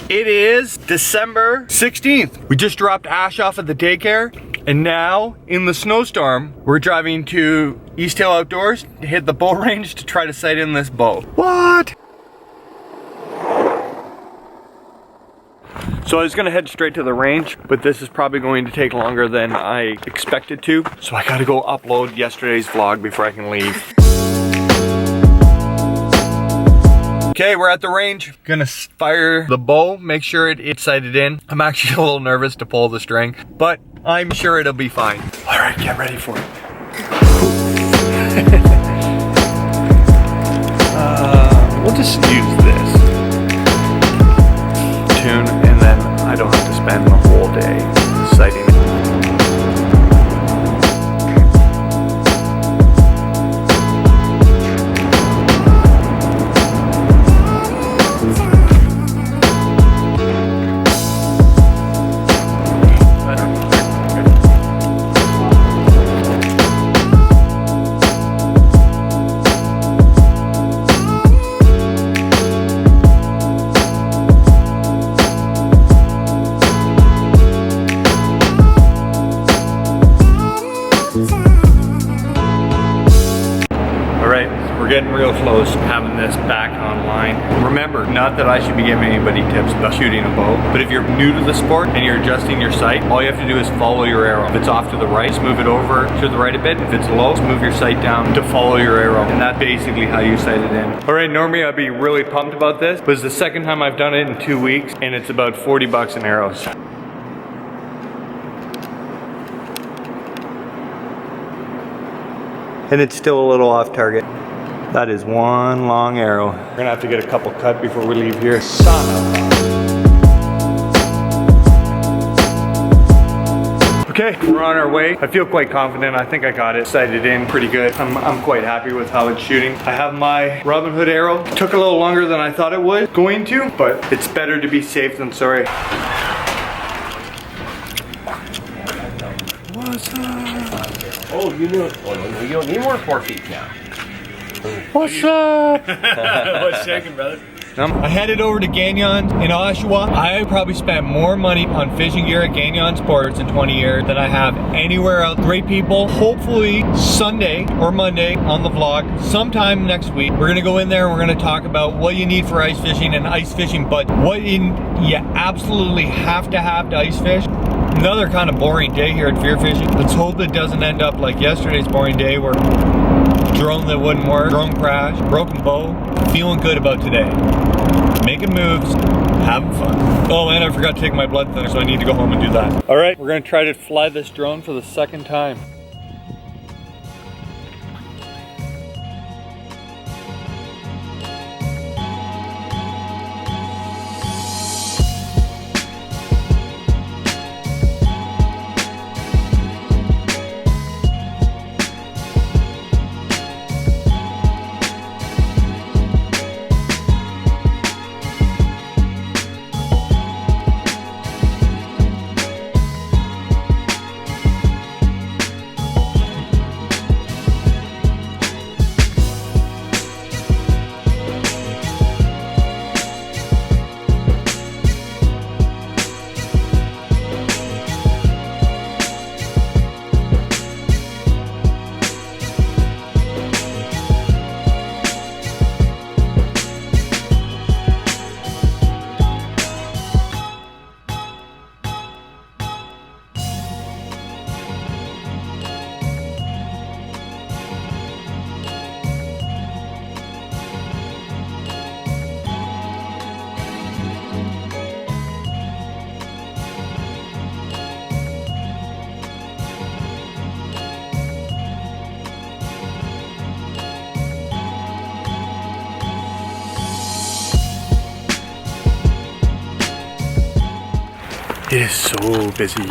It is December 16th. We just dropped Ash off at the daycare, and now in the snowstorm, we're driving to East Hill Outdoors to hit the bow range to try to sight in this bow. What? So I was gonna head straight to the range, but this is probably going to take longer than I expected to. So I gotta go upload yesterday's vlog before I can leave. Okay, we're at the range. Gonna fire the bow, make sure it's sighted in. I'm actually a little nervous to pull the string, but I'm sure it'll be fine. All right, get ready for it. We'll just use this tune, and then I don't have to spend the whole day sighting it. Getting real close having this back online. Remember, not that I should be giving anybody tips about shooting a bow, but if you're new to the sport and you're adjusting your sight, all you have to do is follow your arrow. If it's off to the right, just move it over to the right a bit. If it's low, just move your sight down to follow your arrow. And that's basically how you sight it in. All right, normally I'd be really pumped about this, but it's the second time I've done it in 2 weeks, and it's about 40 bucks an arrow. And it's still a little off target. That is one long arrow. We're gonna have to get a couple cut before we leave here. Son of a... Okay, we're on our way. I feel quite confident. I think I got it sighted in pretty good. I'm quite happy with how it's shooting. I have my Robin Hood arrow. It took a little longer than I thought it was going to, but it's better to be safe than sorry. What's up? Oh, you knew it. Oh, no, you don't need more 4 feet now. What's up? What's shaking, brother? I headed over to Gagnon in Oshawa. I probably spent more money on fishing gear at Gagnon Sports in 20 years than I have anywhere else. Great people. Hopefully Sunday or Monday on the vlog, sometime next week, we're gonna go in there and we're gonna talk about what you need for ice fishing and ice fishing, but what you absolutely have to ice fish. Another kind of boring day here at FearFishing. Let's hope it doesn't end up like yesterday's boring day where drone that wouldn't work, drone crash, broken bow. Feeling good about today. Making moves, having fun. Oh, and I forgot to take my blood thinner, so I need to go home and do that. All right, we're gonna try to fly this drone for the second time. It is so busy.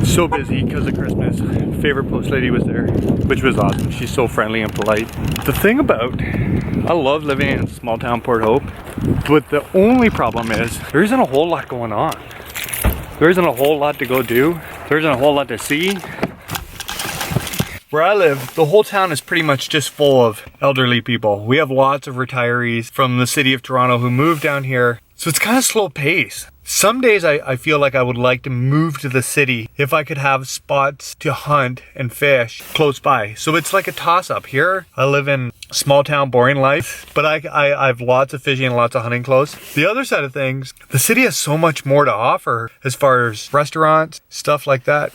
So busy because of Christmas. Favorite post lady was there, which was awesome. She's so friendly and polite. The thing about, I love living in small town Port Hope, but the only problem is there isn't a whole lot going on. There isn't a whole lot to go do. There isn't a whole lot to see. Where I live, the whole town is pretty much just full of elderly people. We have lots of retirees from the city of Toronto who moved down here. So it's kind of slow pace. Some days I feel like I would like to move to the city if I could have spots to hunt and fish close by. So it's like a toss up. Here, I live in small town, boring life, but I have lots of fishing and lots of hunting close. The other side of things, the city has so much more to offer as far as restaurants, stuff like that.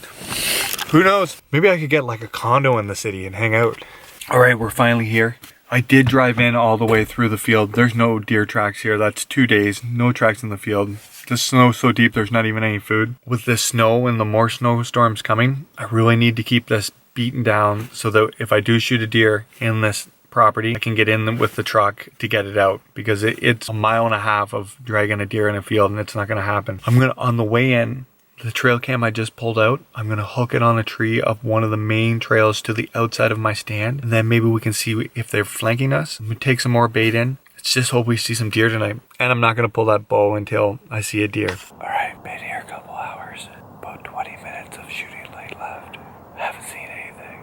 Who knows? Maybe I could get like a condo in the city and hang out. All right, we're finally here. I did drive in all the way through the field. There's no deer tracks here. That's 2 days, no tracks in the field. The snow's so deep, there's not even any food. With this snow and the more snowstorms coming, I really need to keep this beaten down so that if I do shoot a deer in this property, I can get in with the truck to get it out, because it's 1.5 miles of dragging a deer in a field, and it's not gonna happen. I'm gonna, on the way in, the trail cam I just pulled out, I'm gonna hook it on a tree of one of the main trails to the outside of my stand, and then maybe we can see if they're flanking us. I'm gonna take some more bait in. Let's just hope we see some deer tonight. And I'm not gonna pull that bow until I see a deer. All right, been here a couple hours. About 20 minutes of shooting light left. Haven't seen anything.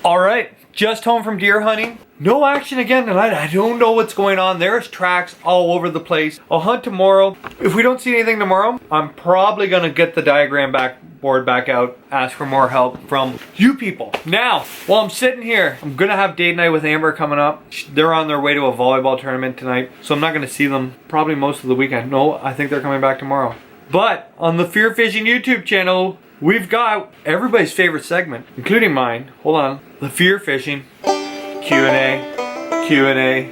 All right, just home from deer hunting. No action again tonight. I don't know what's going on. There's tracks all over the place. I'll hunt tomorrow. If we don't see anything tomorrow, I'm probably gonna get the diagram board back out, ask for more help from you people. Now, while I'm sitting here, I'm gonna have date night with Amber coming up. They're on their way to a volleyball tournament tonight, so I'm not gonna see them probably most of the weekend. No, I think they're coming back tomorrow. But on the FearFishing YouTube channel, we've got everybody's favorite segment, including mine. Hold on. The FearFishing Q&A, Q&A,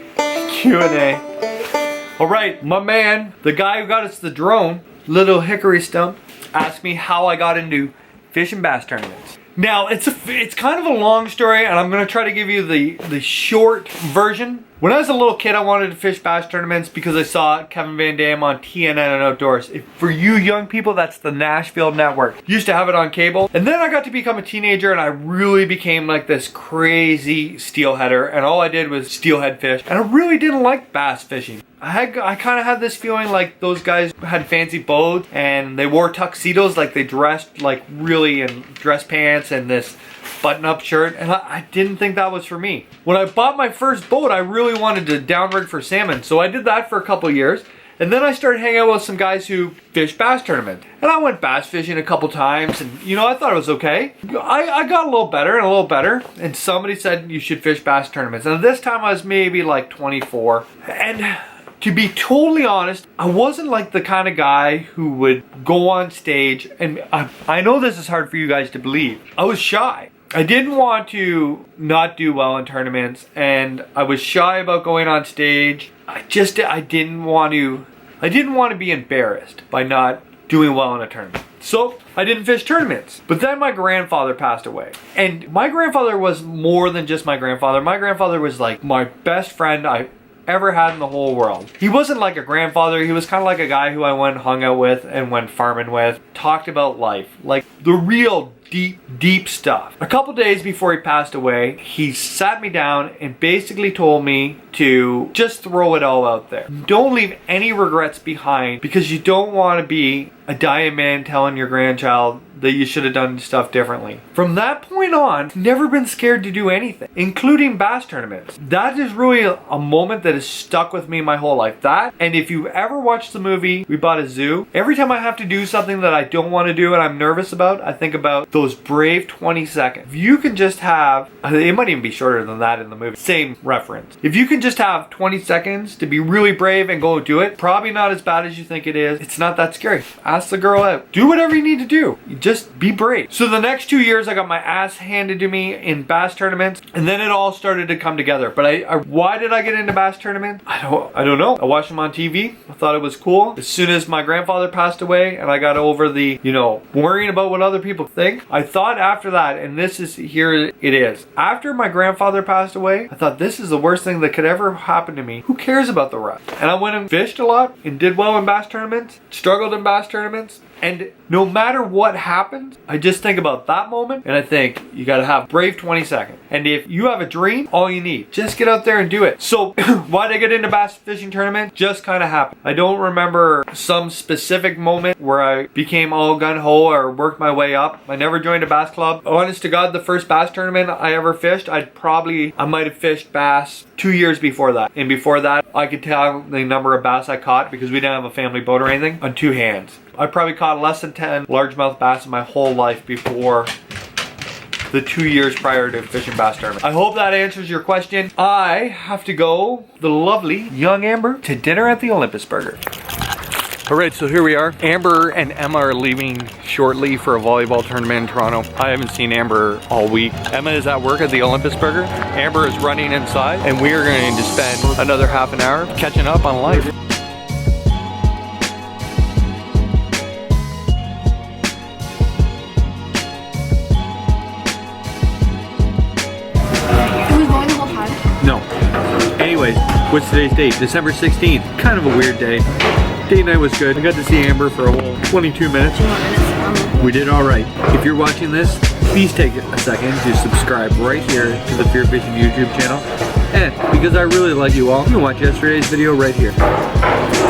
Q&A. All right, my man, the guy who got us the drone, Little Hickory Stump, asked me how I got into fishing bass tournaments. Now, it's kind of a long story, and I'm gonna try to give you the short version. When I was a little kid, I wanted to fish bass tournaments because I saw Kevin Van Dam on TNN and Outdoors. For you young people, that's the Nashville Network. Used to have it on cable. And then I got to become a teenager, and I really became like this crazy steelheader, and all I did was steelhead fish. And I really didn't like bass fishing. I kind of had this feeling like those guys had fancy boats and they wore tuxedos, like they dressed like really in dress pants and this button-up shirt, and I didn't think that was for me. When I bought my first boat, I really wanted to downrig for salmon, so I did that for a couple years, and then I started hanging out with some guys who fish bass tournaments. And I went bass fishing a couple times, and you know, I thought it was okay. I got a little better and a little better, and somebody said you should fish bass tournaments. And this time I was maybe like 24, and to be totally honest, I wasn't like the kind of guy who would go on stage, and I know this is hard for you guys to believe. I was shy. I didn't want to not do well in tournaments, and I was shy about going on stage. I didn't want to be embarrassed by not doing well in a tournament. So I didn't fish tournaments. But then my grandfather passed away. And my grandfather was more than just my grandfather. My grandfather was like my best friend I ever had in the whole world. He wasn't like a grandfather. He was kind of like a guy who I went and hung out with and went farming with, talked about life, like the real deep stuff. A couple days before he passed away, he sat me down and basically told me to just throw it all out there. Don't leave any regrets behind, because you don't want to be a dying man telling your grandchild that you should have done stuff differently. From that point on, never been scared to do anything, including bass tournaments. That is really a moment that has stuck with me my whole life. That, and if you ever watched the movie We Bought a Zoo, every time I have to do something that I don't want to do and I'm nervous about, I think about those brave 20 seconds. If you can just have, it might even be shorter than that in the movie, same reference. If you can just have 20 seconds to be really brave and go do it, probably not as bad as you think it is. It's not that scary. Ask the girl out. Do whatever you need to do. Just be brave. So the next 2 years, I got my ass handed to me in bass tournaments, and then it all started to come together. But why did I get into bass tournaments? I don't know. I watched them on TV. I thought it was cool. As soon as my grandfather passed away and I got over the, worrying about what other people think, I thought after that, and here it is. After my grandfather passed away, I thought this is the worst thing that could ever happen to me. Who cares about the rest? And I went and fished a lot and did well in bass tournaments, struggled in bass tournaments, And no matter what happens, I just think about that moment and I think you gotta have brave 20 seconds. And if you have a dream, all you need, just get out there and do it. So why did I get into bass fishing tournament? Just kind of happened. I don't remember some specific moment where I became all gung-ho or worked my way up. I never joined a bass club. Honest to God, the first bass tournament I ever fished, I might have fished bass 2 years before that. And before that, I could tell the number of bass I caught because we didn't have a family boat or anything on 2 hands. I probably caught less than 10 largemouth bass in my whole life before the 2 years prior to fishing bass tournament. I hope that answers your question. I have to go, the lovely young Amber, to dinner at the Olympus Burger. All right, so here we are. Amber and Emma are leaving shortly for a volleyball tournament in Toronto. I haven't seen Amber all week. Emma is at work at the Olympus Burger. Amber is running inside, and we are going to spend another half an hour catching up on life. No. Anyways, what's today's date? December 16th. Kind of a weird day. Date night was good. I got to see Amber for a whole 22 minutes. We did all right. If you're watching this, please take a second to subscribe right here to the FearFishing YouTube channel. And because I really like you all, you can watch yesterday's video right here.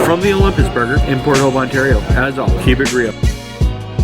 From the Olympus Burger in Port Hope, Ontario. As always, keep it real.